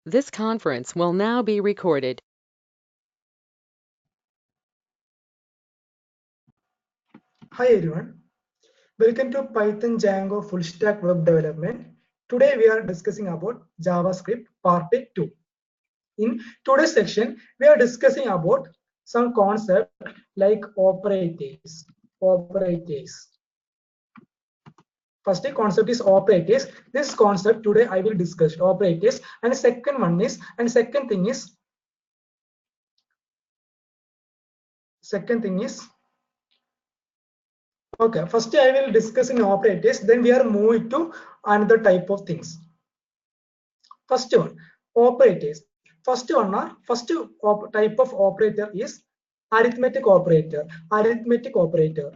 This conference will now be recorded. Hi everyone, welcome to Python Django Full Stack Web Development. Today we are discussing about JavaScript Part 2. In today's section, we are discussing about some concept like operators. First concept is operators. This concept today I will discuss operators, and second thing is okay. First I will discuss in operators, then we are moving to another type of things. First one, operators. First type of operator is arithmetic operator. Arithmetic operator.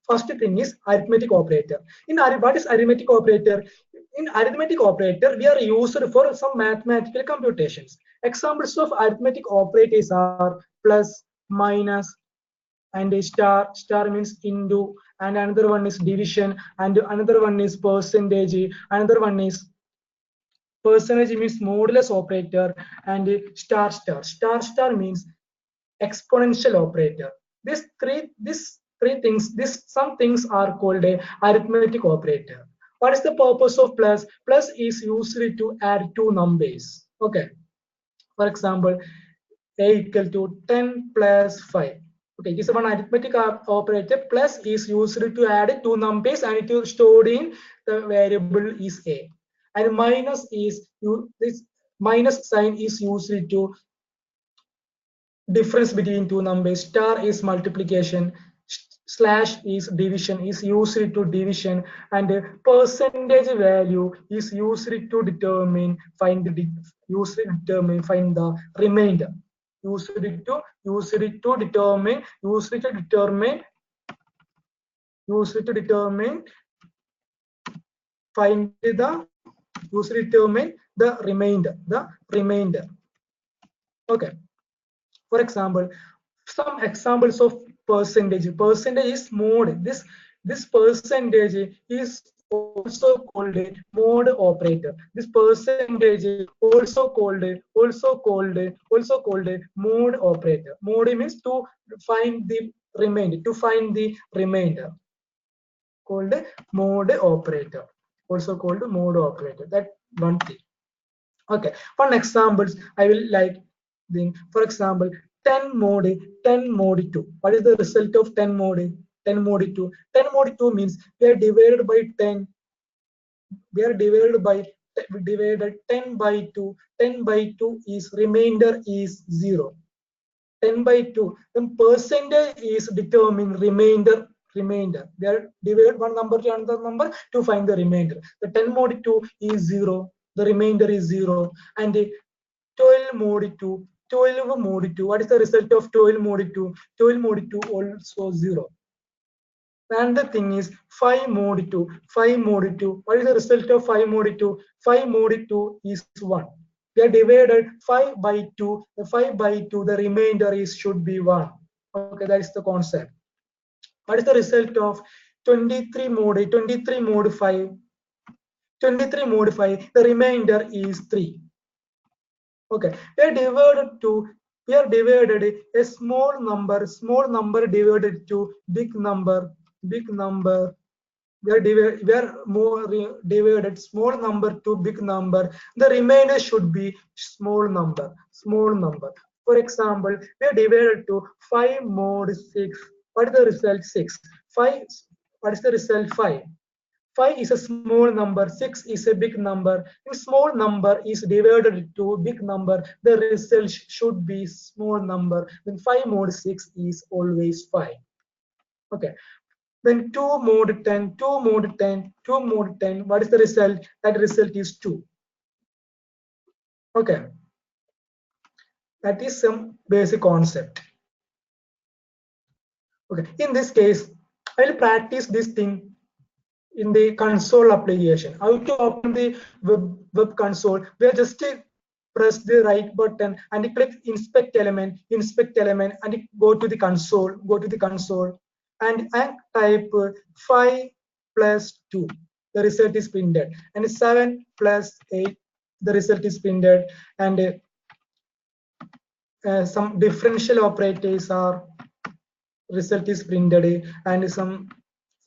First thing is arithmetic operator. What is arithmetic operator? In arithmetic operator, we are used for some mathematical computations. Examples of arithmetic operators are plus, minus, and a star means into, and another one is division, and another one is percentage, another one is percentage means modulus operator, and star means exponential operator. These some things are called a arithmetic operator. What is the purpose of plus? Plus is used to add two numbers. Okay, for example, a equal to 10 plus 5. Okay, this is one arithmetic operator. Plus is used to add two numbers and it is stored in the variable is a. And minus is this minus sign is used to difference between two numbers. Star is multiplication, slash is division, is used to division, and percentage value is used to determine find the remainder. Used to determine find the used to determine the remainder. Okay, for example, some examples of percentage. Percentage is mode. This percentage is also called a mode operator. This percentage also called a mode operator. Mode means to find the remainder. Called a mode operator. Also called a mode operator. That one thing. Okay. For examples, I will like for example 10 mode 2. What is the result of 10 mode 2? 10 mode 2 means we are divided by 10. We are divided 10 by 2. 10 by 2 is remainder is 0. 10 by 2. Then percentage is determined remainder. We are divided one number to another number to find the remainder. The 10 mod 2 is 0. The remainder is 0. And 12 mod 2. 12 mod 2. What is the result of 12 mod 2? 12 mod 2 also 0. And the thing is 5 mod 2. 5 mod 2. What is the result of 5 mod 2? 5 mod 2 is 1. We are divided 5 by 2. The 5 by 2, the remainder is should be 1. Okay, that is the concept. What is the result of 23 mod 5? 23 mod 5, the remainder is 3. Okay, we are divided a small number divided to big number. We are divided small number to big number. The remainder should be small number. For example, we are divided to 5 mod 6. What is the result? 6. 5. What is the result? 5. 5 is a small number, 6 is a big number. If small number is divided to big number, the result should be small number. Then 5 mod 6 is always 5. Okay. Then 2 mod 10, 2 mod 10, 2 mod 10. What is the result? That result is 2. Okay. That is some basic concept. Okay. In this case, I will practice this thing in the console application. How to open the web console? We are just press the right button and click inspect element, and go to the console, and type 5 plus 2. the result is printed, and 7 plus 8, the result is printed, and some differential operators are result is printed, and some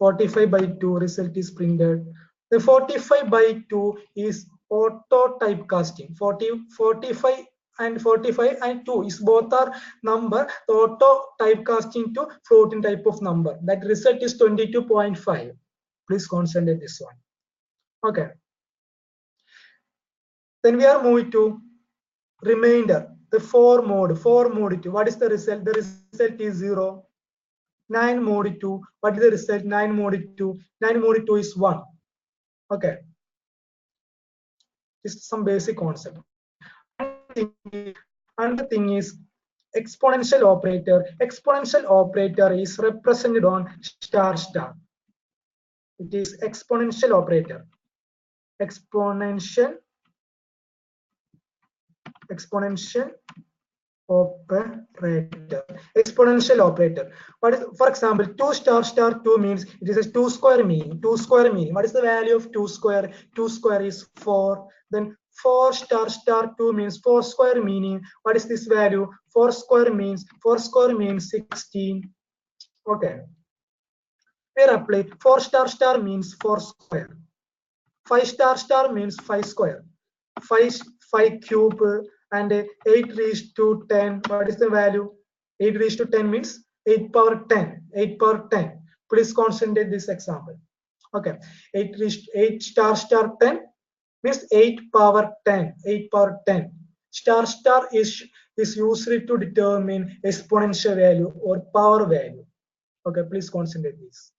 45 by 2 result is printed. The 45 by 2 is auto typecasting. 45 and 45 and 2 is both are number. The auto typecasting to floating type of number. That result is 22.5. Please concentrate this one. Okay. Then we are moving to remainder. The 4 mode 2. What is the result? The result is 0. 9 mod 2. What is the result? 9 mod 2. 9 mod 2 is 1. Okay. This is some basic concept. Another thing is exponential operator. Exponential operator is represented on star star. It is exponential operator. Exponential operator. Exponential operator. What is, for example, 2 star star 2 means it is a 2 square meaning. 2 square meaning. What is the value of 2 square? 2 square is 4. Then 4 star star 2 means 4 square meaning. What is this value? 4 square means 16. Okay. Here apply 4 star means 4 square. 5 star means 5 square. 5 cube and 8 raised to 10. What is the value? 8 raised to 10 means 8 power 10. 8 power 10. Please concentrate this example. Okay. 8 star 10 means 8 power 10. 8 power 10. Star is used to determine exponential value or power value. Okay, please concentrate this.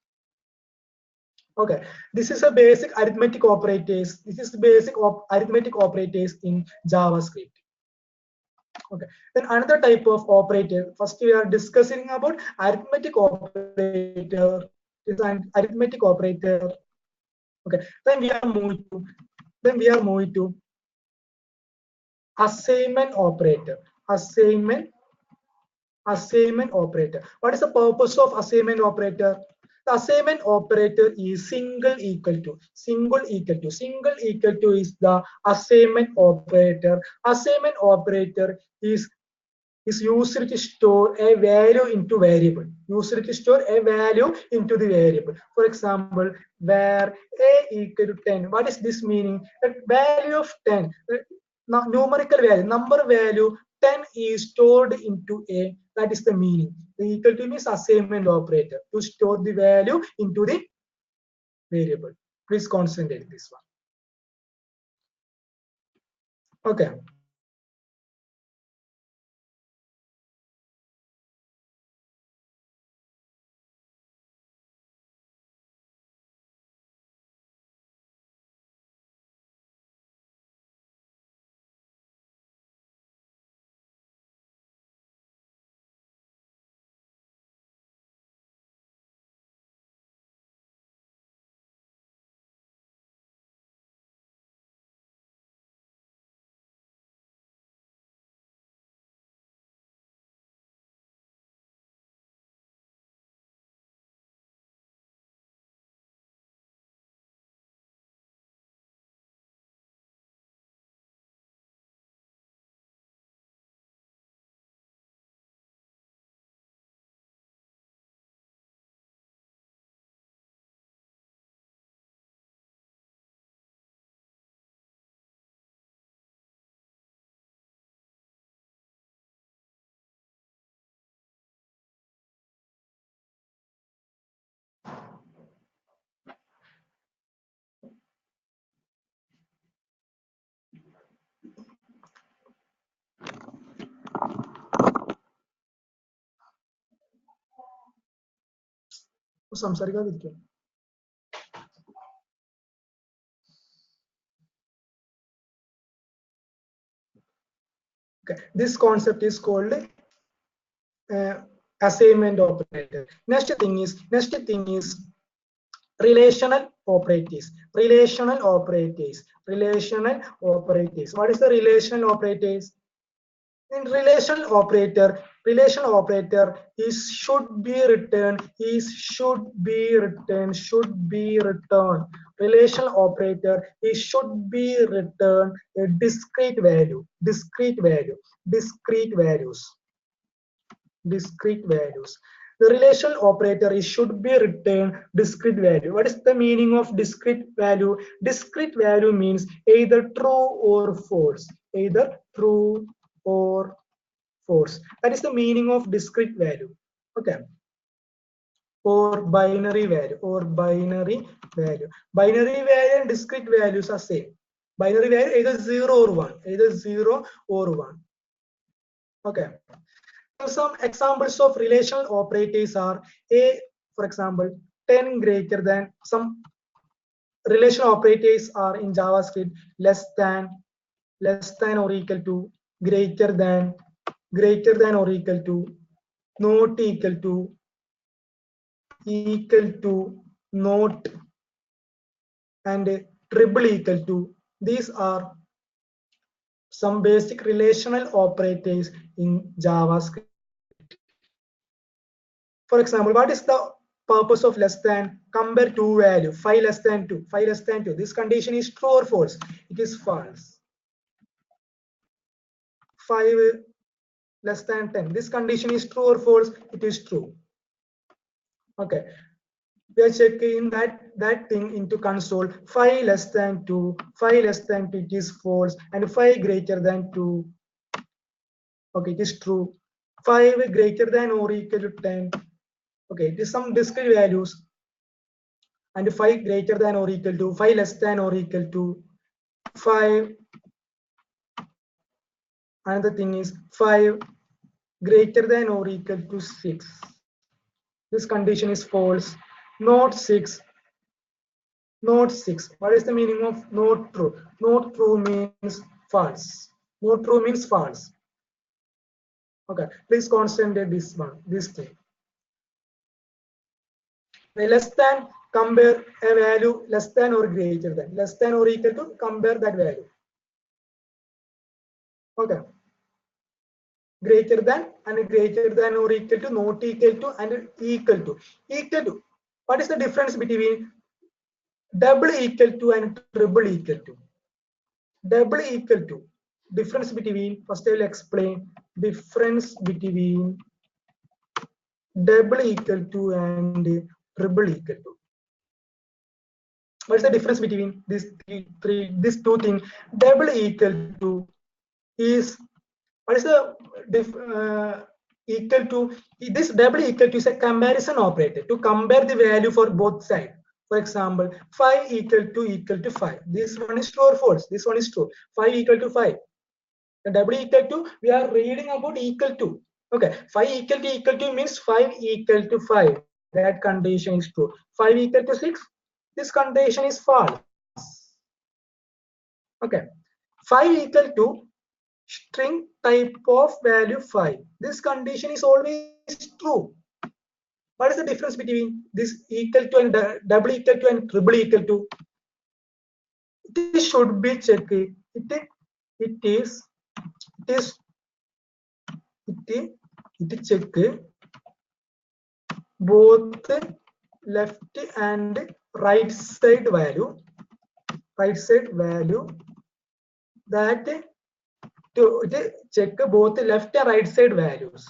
Okay, this is a basic arithmetic operators. This is the basic arithmetic operators in JavaScript. Okay, then another type of operator. First, we are discussing about arithmetic operator. This is an arithmetic operator. Okay, then we are moving to assignment operator. Assignment operator. What is the purpose of assignment operator? The assignment operator is single equal to. Single equal to is the assignment operator. Assignment operator is used to store a value into variable. Used to store a value into the variable. For example, where a equal to 10. What is this meaning? That value of 10, numerical value, number value 10 is stored into a. That is the meaning. The equal to means assignment operator to store the value into the variable. Please concentrate this one. Okay. സംസാരിക്കാതിരിക്കും. Okay, this concept is called assignment operator. Next thing is relational operators. Relational operators. What is the relational operators? In relational operator, Relational operator is should be returned, relational operator is should be returned a discrete value, discrete values. The relational operator is should be returned discrete value. What is the meaning of discrete value? Discrete value means either true or false. Either true or false. That is the meaning of discrete value. Okay. Or binary value. Binary value and discrete values are same. Binary value either 0 or 1. Either 0 or 1. Okay. So some examples of relational operators are a, for example, 10 greater than. Some relational operators are in JavaScript less than or equal to, greater than or equal to, not equal to, not, and triple equal to. These are some basic relational operators in JavaScript. For example, what is the purpose of less than? Compare two value, 5 less than 2, 5 less than 2. This condition is true or false? It is false. 5 less than 10. This condition is true or false? It is true. Okay. We are checking that thing into console. 5 less than 2, 5 less than 2, it is false, and 5 greater than 2. Okay, it is true. 5 greater than or equal to 10. Okay, it is some discrete values. And 5 greater than or equal to, 5 less than or equal to, 5. Another thing is 5 greater than or equal to 6. This condition is false. Not 6. Not 6. What is the meaning of not true? Not true means false. Not true means false. Okay, please concentrate this one, this thing. Less than, compare a value less than or greater than. Less than or equal to, compare that value. Okay. Greater than and greater than or equal to, not equal to, and equal to. Equal to. What is the difference between double equal to and triple equal to? Double equal to. Difference between, first I will explain difference between double equal to and triple equal to. What's the difference between these two things? Double equal to is, what is the equal to? This double equal to is a comparison operator to compare the value for both sides. For example, 5 equal to 5. This one is true or false? This one is true. 5 equal to 5. The double equal to, we are reading about equal to. Okay, 5 equal to means 5 equal to 5. That condition is true. 5 equal to 6. This condition is false. Okay, 5 equal to string type of value 5. This condition is always true. What is the difference between this equal to and double equal to and triple equal to? It should be checked. It is check both left and right side value, that to check both left and right side values,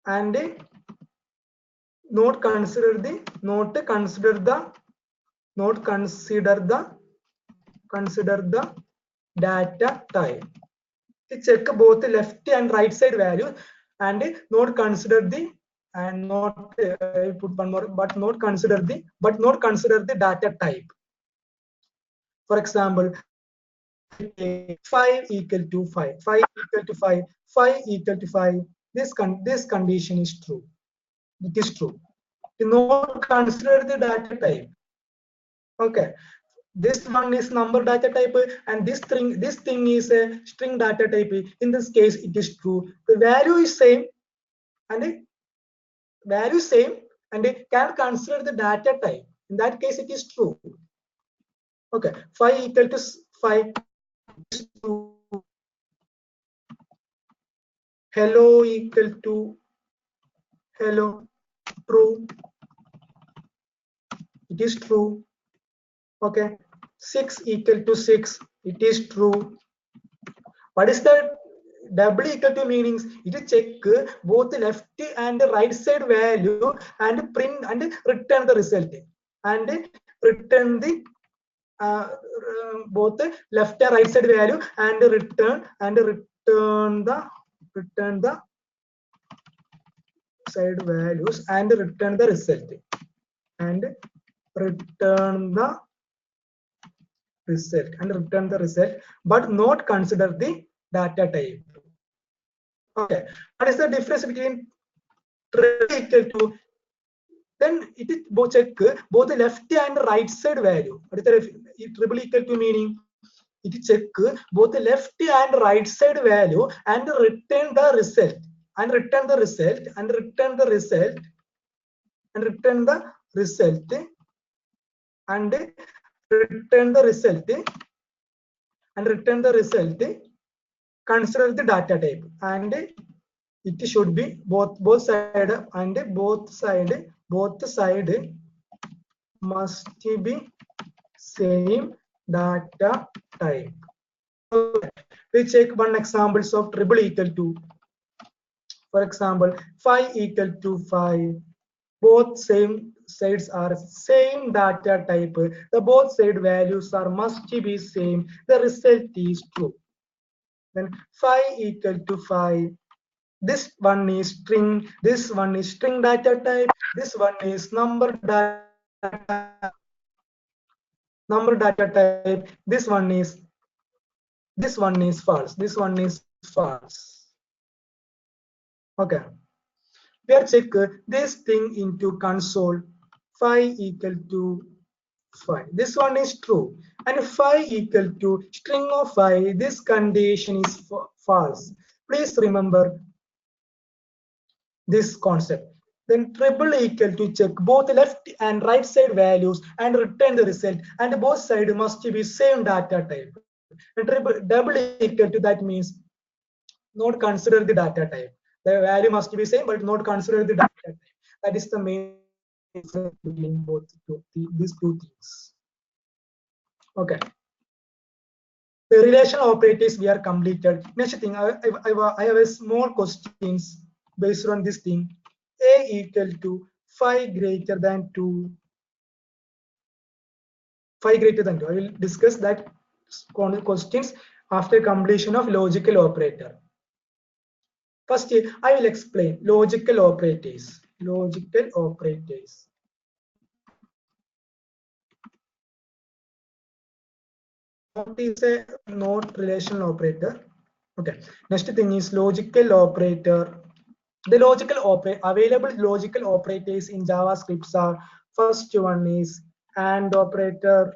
and not consider the data type. To check both left and right side value, and not consider the, and not put one more, but not consider the data type. For example, 5 equal to 5, 5 equal to 5, 5 equal to 5. This condition is true. It is true. Do not consider the data type. Okay. This one is number data type, and this thing is a string data type. In this case, it is true. The value is same, and it can consider the data type. In that case, it is true. Okay, 5 equal to 5 is true. hello equal to hello, true, it is true. Okay, 6 equal to 6, it is true. What is the double equal to meanings? It check both the left and the right side value and print and return the result and return the both the left and right side value and return the side values and return the result and return the but not consider the data type. Okay, what is the difference between triple equal to? Then it is both check both the left and right side value. What is the triple equal to meaning? It check both the left and right side value and return the result and return the result and return the result and return the result and return the result and return the result. Consider the data type and it should be both side and both side must be same data type. Okay. We check one examples of triple equal to. For example, 5 equal to 5. Both same sides are same data type. The both side values are must be same. The result is true. Then 5 equal to 5. This one is string. This one is string data type. This one is number data type. This one is false. This one is false. Okay. We are check this thing into console. 5 equal to 5. This one is true. And 5 equal to string of 5. This condition is false. Please remember this concept. Then triple equal to check both left and right side values and return the result. And both sides must be same data type. And double equal to that means not consider the data type. The value must be same, but not consider the data type. That is the main difference between both these two things. Okay. The relational operators we are completed. Next thing, I have a small questions based on this thing. A equal to 5 greater than 2. 5 greater than 2. I will discuss that questions after completion of logical operator. First, I will explain logical operators. Logical operators. What is a not relational operator? Okay. Next thing is logical operator. The available logical operators in JavaScript are first one is AND operator.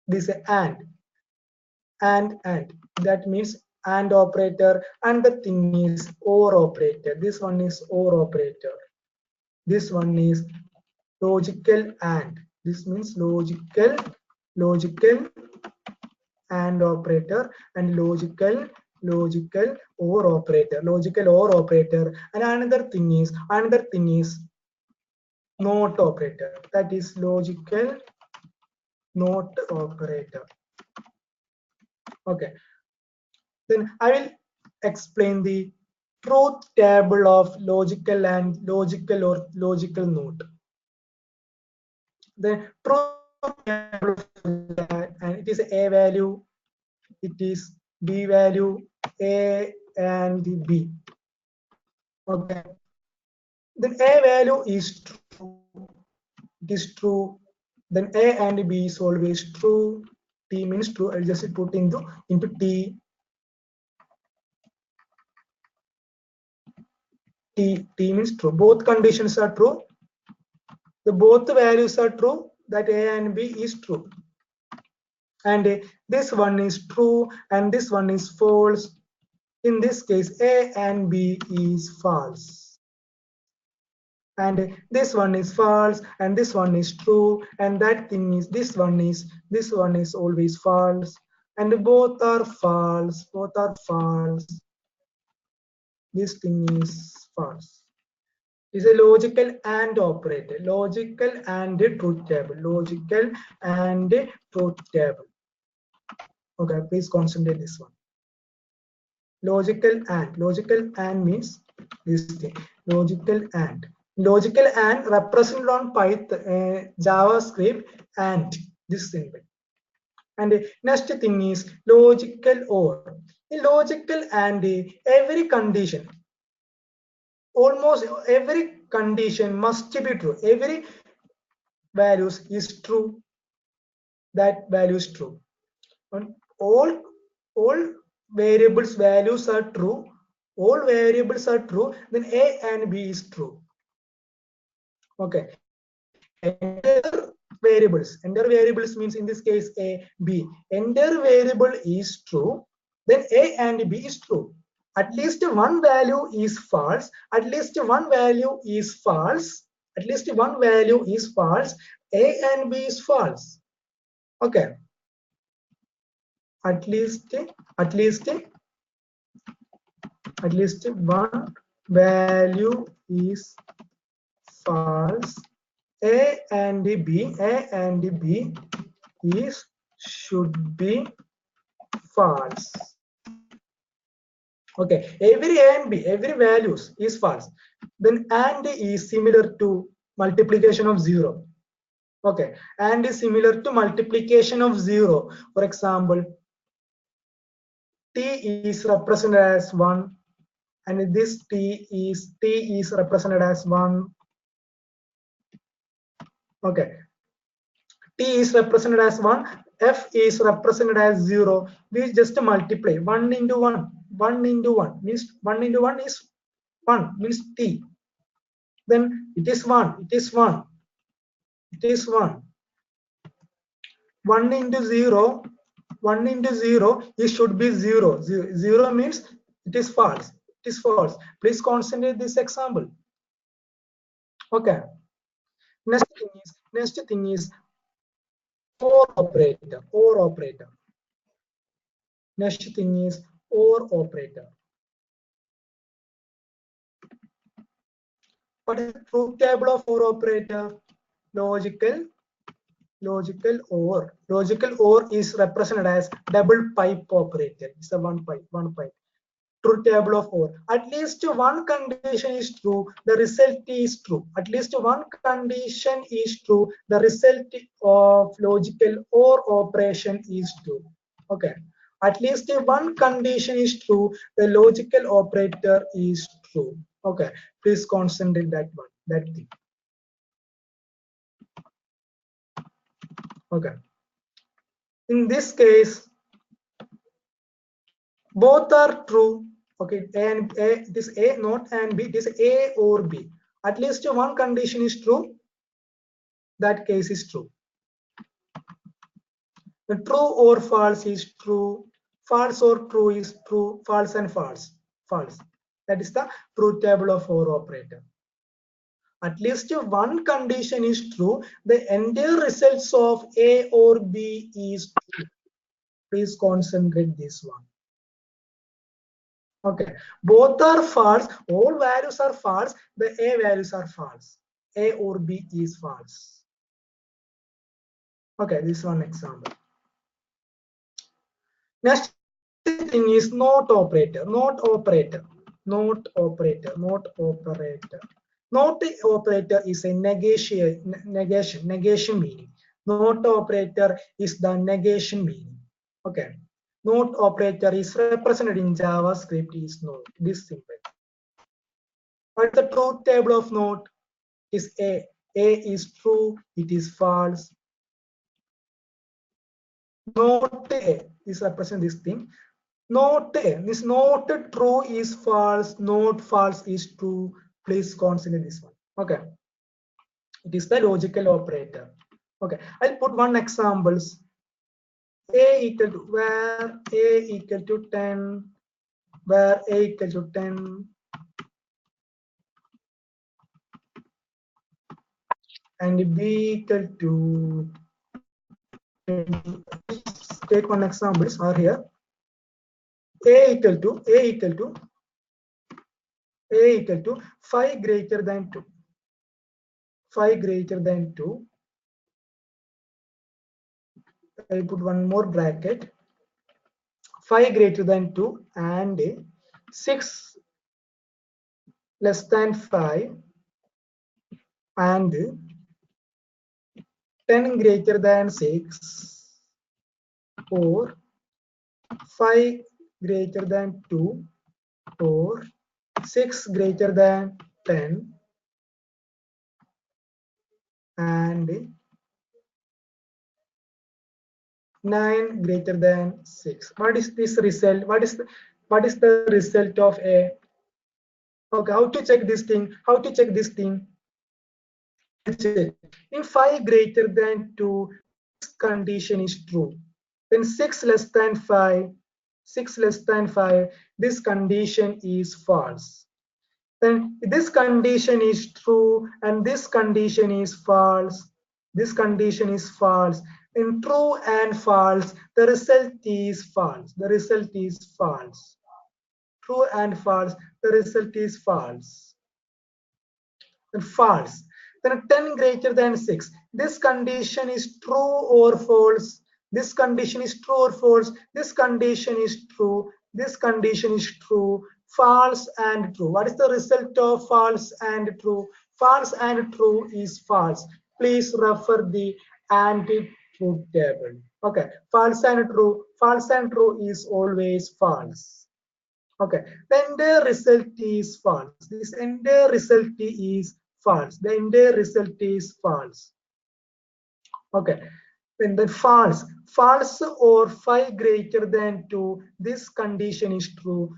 This is AND. That means AND operator, and the thing is OR operator. This one is OR operator. This one is logical AND. This means logical AND operator and logical OR operator. Logical OR operator. And another thing is NOT operator. That is logical NOT operator. Okay. Then I will explain the truth table of logical and logical or logical NOT. The truth table and it is A value, it is B value, A and B. Okay. Then A value is true. It is true. Then A and B is always true. T means true. I'll just put into T. T means true. Both conditions are true. The both values are true. That A and B is true. And this one is true and this one is false. In this case, A and B is false. And this one is false and this one is true, and that thing is this one is always false, and both are false. this thing is false. Is a logical AND operator. Logical and truth table. Logical and truth table. Okay, please concentrate this one. Logical AND. Logical AND means this thing. Logical AND. Logical AND represented on Python, JavaScript, and this symbol. And next thing is logical OR. In logical AND, every condition, almost every condition must be true. Every values is true. That value is true. And all variables values are true. All variables are true. Then A and B is true. Okay. Entire variables means in this case A, B. Entire variable is true. Then A and B is true. At least one value is false. At least one value is false. At least one value is false. A and B is false. Okay. At least one value is false. A and B is should be false. Okay, every A and B, every values is false. Then and is similar to multiplication of 0. Okay, and is similar to multiplication of 0. For example, T is represented as 1, and this T is represented as 1. Okay, T is represented as 1, F is represented as 0. We just multiply 1 into 1. 1 into 1 means 1 into 1 is 1 means T. Then it is 1. It is 1. It is 1. 1 into 0. 1 into 0 it should be 0. 0 means it is false. It is false. Please concentrate this example. Okay. Next thing is OR operator. OR operator. Next thing is OR operator. What is the truth table of OR operator? Logical OR. Logical OR is represented as double pipe operator. It's a one pipe. Truth table of OR. At least one condition is true, the result is true. At least one condition is true, the result of logical OR operation is true. Okay. At least one condition is true, the logical operator is true. Okay. Please concentrate that one, that thing. Okay. In this case, both are true. Okay, and A, this A not and B, this A or B. At least one condition is true. That case is true. The true or false is true. False or true is true. False and false. False. That is the truth table of OR operator. At least one condition is true. The entire results of A or B is true. Please concentrate this one. Okay, both are false. All values are false. The A values are false. A or B is false. Okay, this one example. Next thing is not operator. Not operator. Not operator. Not operator. Not operator is a negation meaning. Not operator is the negation meaning. Okay. Not operator is represented in JavaScript is not this simple. But the truth table of not is A. A is true, it is false. Not A is represent this thing. Not A is not true is false, not false is true. Please consider this one. Okay. It is the logical operator. Okay. I'll put one examples. A equal to where A equal to 10, where A equal to 10, and B equal to 20. Take one examples are here. A equal to a equal to 5 greater than 2. 5 greater than 2. I put one more bracket. 5 greater than 2 and 6 less than 5 and 10 greater than 6 or 5 greater than 2 or 6 greater than 10 and 9 greater than 6. What is this result? What is the result of a? Okay, how to check this thing? How to check this thing? In 5 greater than 2, this condition is true. Then 6 less than 5, 6 less than 5, this condition is false. Then this condition is true and this condition is false. This condition is false. In true and false, the result is false. The result is false. True and false, the result is false. Then false. Then 10 greater than 6. This condition is true or false. This condition is true or false. This condition is true. This condition is true. False and true. What is the result of false and true? False and true is false. Please refer the anti-truth table. Okay. False and true. False and true is always false. Okay, the entire result is false. This entire result is false. The entire result is false. Okay, then the false. False or 5 greater than 2, this condition is true.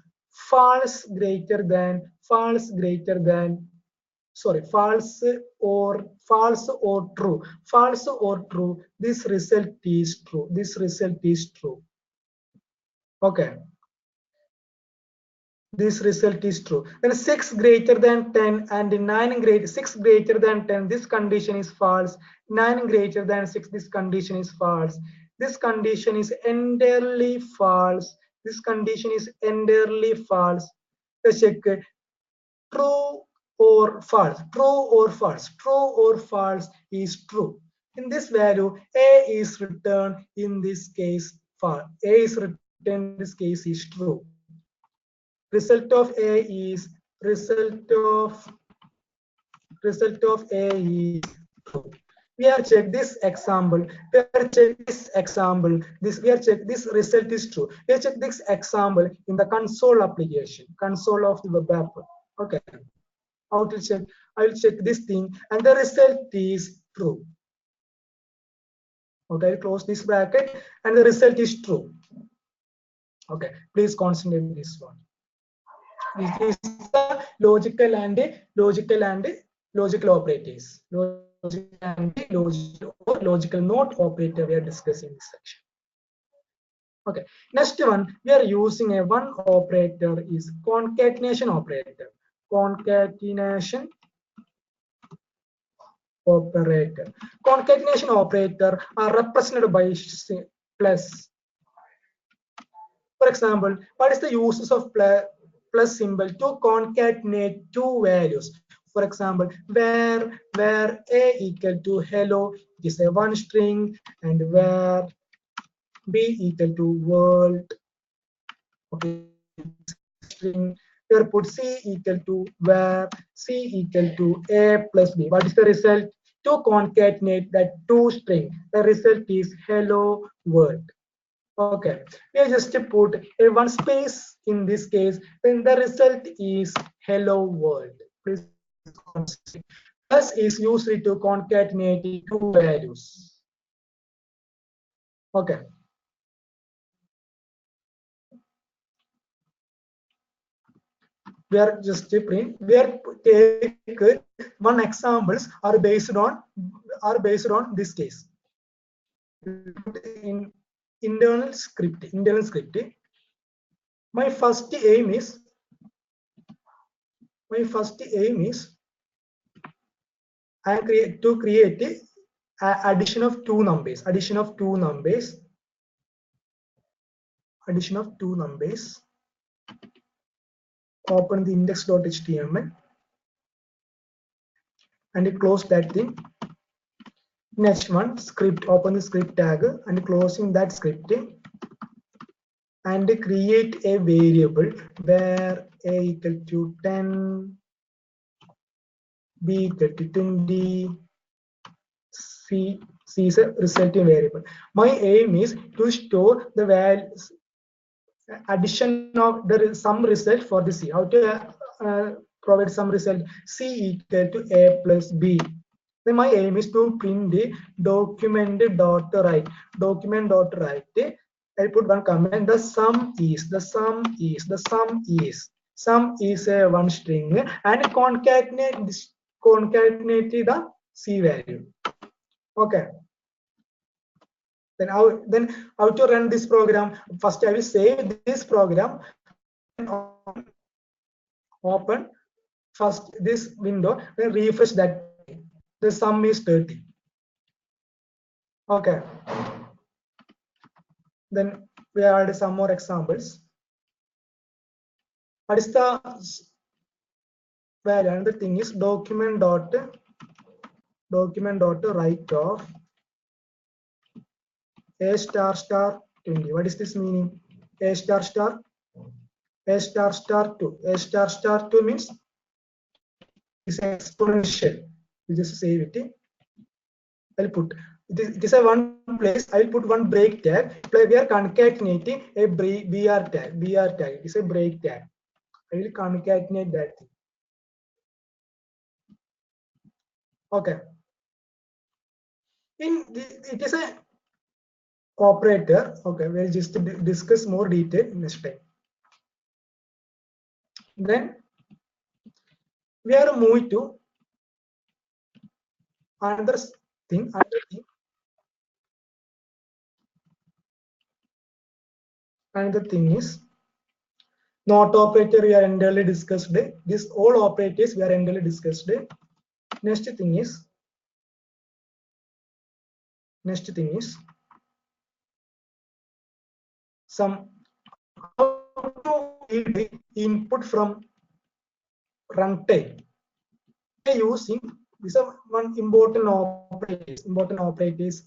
False greater than, sorry, false or true. False or true, this result is true. This result is true. Okay. This result is true. Then 6 greater than 10 and 6 greater than 10, this condition is false. 9 greater than 6, this condition is false. This condition is entirely false. This condition is entirely false. Let's check true or false. True or false. True or false is true. In this value, A is returned in this case false. A is returned in this case is true. Result of A is A is true. We have checked this example. We have checked this example. We have checked this result is true. We have checked this example in the console application, console of the web app. Okay. How to check? I will check this thing, and the result is true. Okay, close this bracket, and the result is true. Okay, please concentrate this one. This is the logical operators. Logical and logical not operator we are discussing in this section. Okay, next one we are using a one operator is concatenation operator. Concatenation operator. Concatenation operator are represented by plus. For example, what is the uses of plus symbol to concatenate two values? For example, where A equal to hello is a one string, and where B equal to world, okay, string. Here put C equal to where C equal to A plus B. What is the result? To concatenate that two string, the result is hello world. Okay, we just put a one space in this case, then the result is hello world. Please consider. Plus is used to concatenate two values. Okay. We are just print. We are take one examples are based on this case. In internal script. My first aim is I to create a addition of two numbers. open the index.html and close that thing. Next one, script, open the script tag and closing that script and create a variable where a equal to 10, b equal to 20, c is a resulting variable. My aim is to store the values addition of some result for the c. How to provide some result? C equal to a plus b. Then my aim is to print the document.write. Document.write. I put one comment. The sum is a one string and concatenate the c value. Okay. Then how to run this program? First, I will save this program. Open first this window. Then refresh that. The sum is 30. Okay. Then we add some more examples. What is the value? Another thing is document.write of a star 20. What is this meaning? A star 2. A star 2 means it's exponential. You just save it. I'll put it is a one place. I'll put one break tag. We are concatenating a br tag. It is a break tag. I will concatenate that thing. Okay. It is a operator. Okay, we'll just discuss more detail next time. Then we are moving to another thing. Another thing is not operator. We are entirely discussed. This all operators we are entirely discussed. Next thing is some how to read input from runtime. Using this is one important operators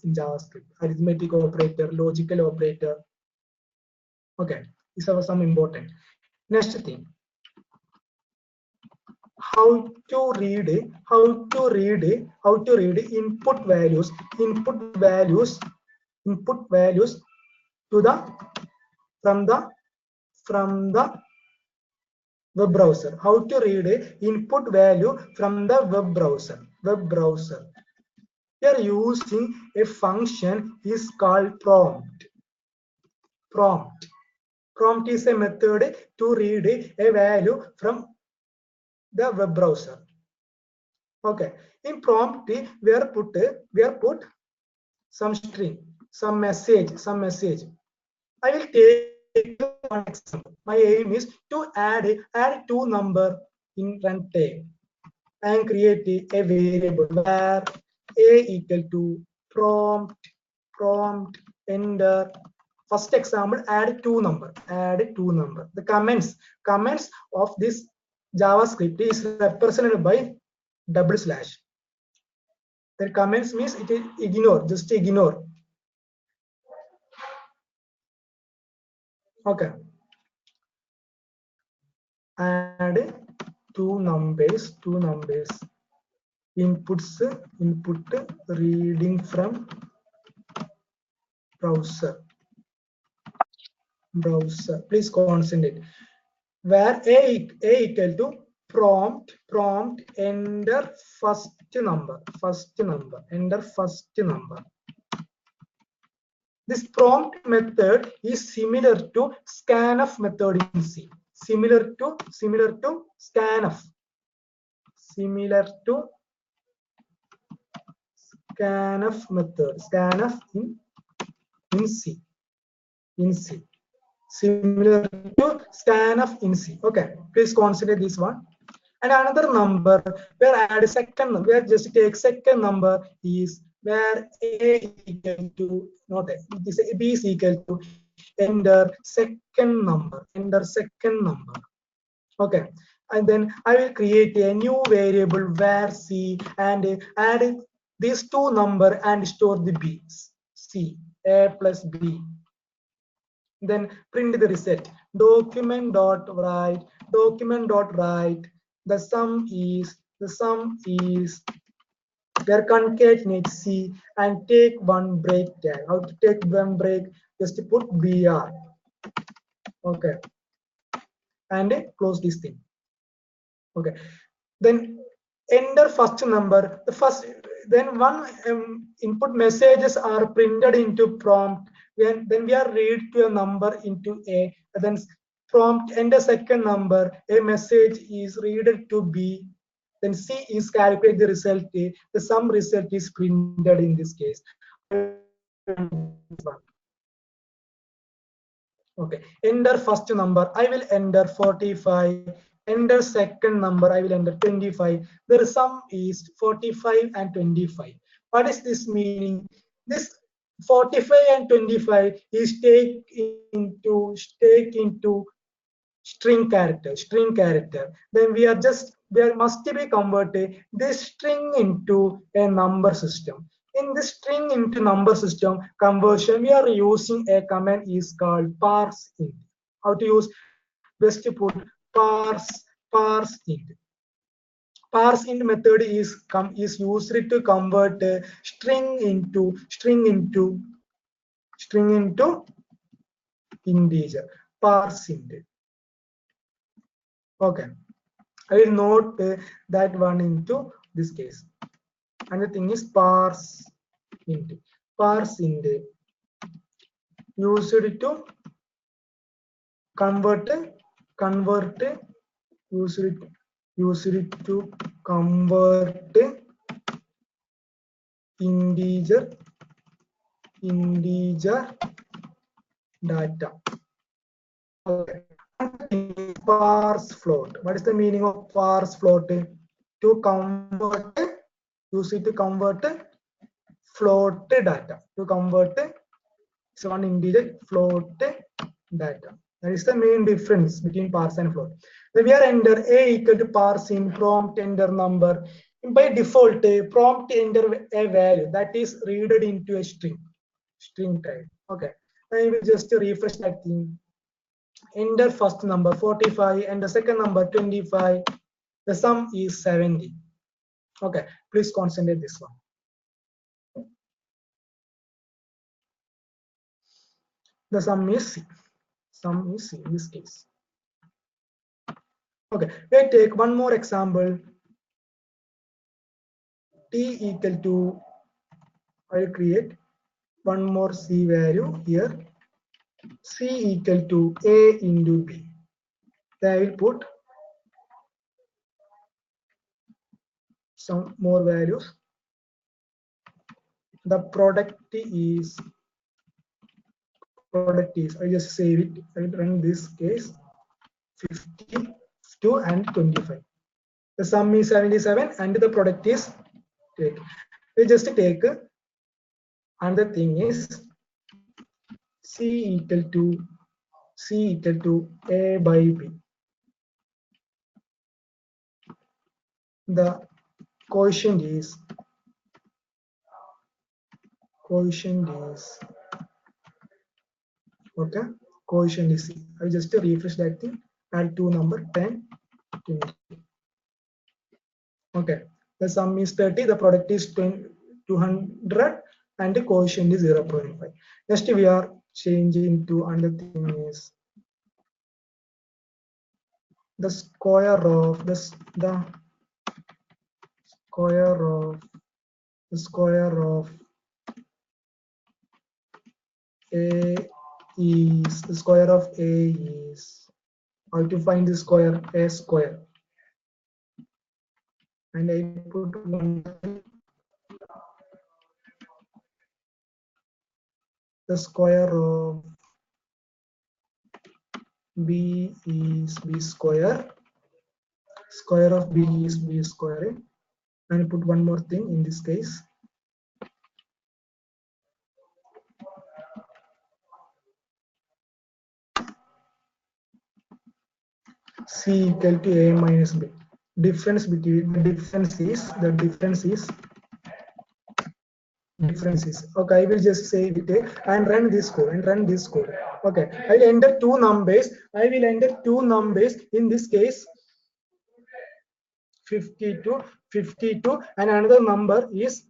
in JavaScript: arithmetic operator, logical operator. Okay, these are some important. Next thing, how to read input values to the from the web browser. How to read input value from the web browser. We are using a function is called prompt. Prompt is a method to read a value from the web browser. Okay. In prompt, we are put some string, some message. I will take one example. My aim is to add two number in runtime and create a variable where a equal to prompt enter. First example, add two number. The comments of this JavaScript is represented by double slash. The comments means it is just ignore. Okay. Add two numbers. Input reading from browser. Please concentrate. Where a equal to prompt enter first number. Enter first number. This prompt method is similar to scanf method in C. Similar to scanf. Scanf method. Scanf in C. Similar to scanf in C. Okay, please consider this one. And another number where add a second. Where just take second number is where a equal to not a. This b is equal to enter second number. Okay, and then I will create a new variable where c and add these two number and store the b, c, a plus b. Then print the result. Document dot write the sum is where concatenate c and take one break tag. How to take one break? Just put br. Okay, and close this thing. Okay, then enter first number. The first, then one input messages are printed into prompt. Then we are read to a number into a. Then prompt enter second number. A message is read to b. Then c is calculate the result a. The sum result is printed in this case. I will this one. Okay, enter first number. I will enter 45. Enter second number. I will enter 25. The sum is 45 and 25. What is this meaning? This 45 and 25 is take into string character. Then we must be converted this string into a number system. In this string into number system conversion, we are using a command is called parse int. How to use? Best to put parse int. Parse int method is used to convert string into integer. Parse int. Okay, I will note that one into this case. And the thing is parse int. Parse int used to convert used to convert integer data. Okay. Parse float. What is the meaning of parse float? To convert, use it to convert float data. To convert one integer float data. That is the main difference between parse and float. Then we are enter a equal to parse in prompt enter number. By default, prompt enter a value that is read into a string type. Okay. I will just refresh that thing. Enter first number 45 and the second number 25. The sum is 70. Okay, please concentrate this one. The sum is C. Sum is C in this case. Okay, let's take one more example. T equal to, I'll create one more C value here. C equal to A into B. Then I will put some more values. The product is I just save it. I will run this case 52 and 25. The sum is 77 and the product is take. We just take another thing is C equal to A by B. The quotient is okay. Quotient is C. I just refresh that thing. Add two number 10, 20. Okay. The sum is 30. The product is 200 and the quotient is 0.5. Next we are changing to another thing is the square of the square of a is the square of a is how to find the square a square, and I put one. The square of b is b square. Square of b is b square, and put one more thing in this case. C equal to A minus B. Difference between the difference is okay. I will just save it and run this code okay. I will enter two numbers. In this case 52 and another number is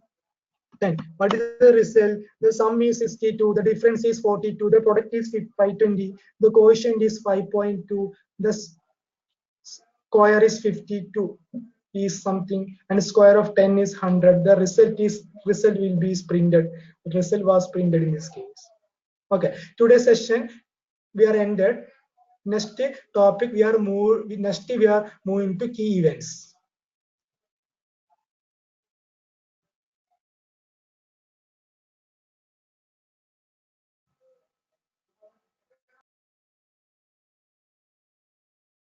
10. What is the result? The sum is 62, the difference is 42, the product is 520, the quotient is 5.2, the square is 52 is something, and square of 10 is 100. The result will be printed. The result was printed in this case. Okay, today's session we are ended. Next topic we are moving to key events.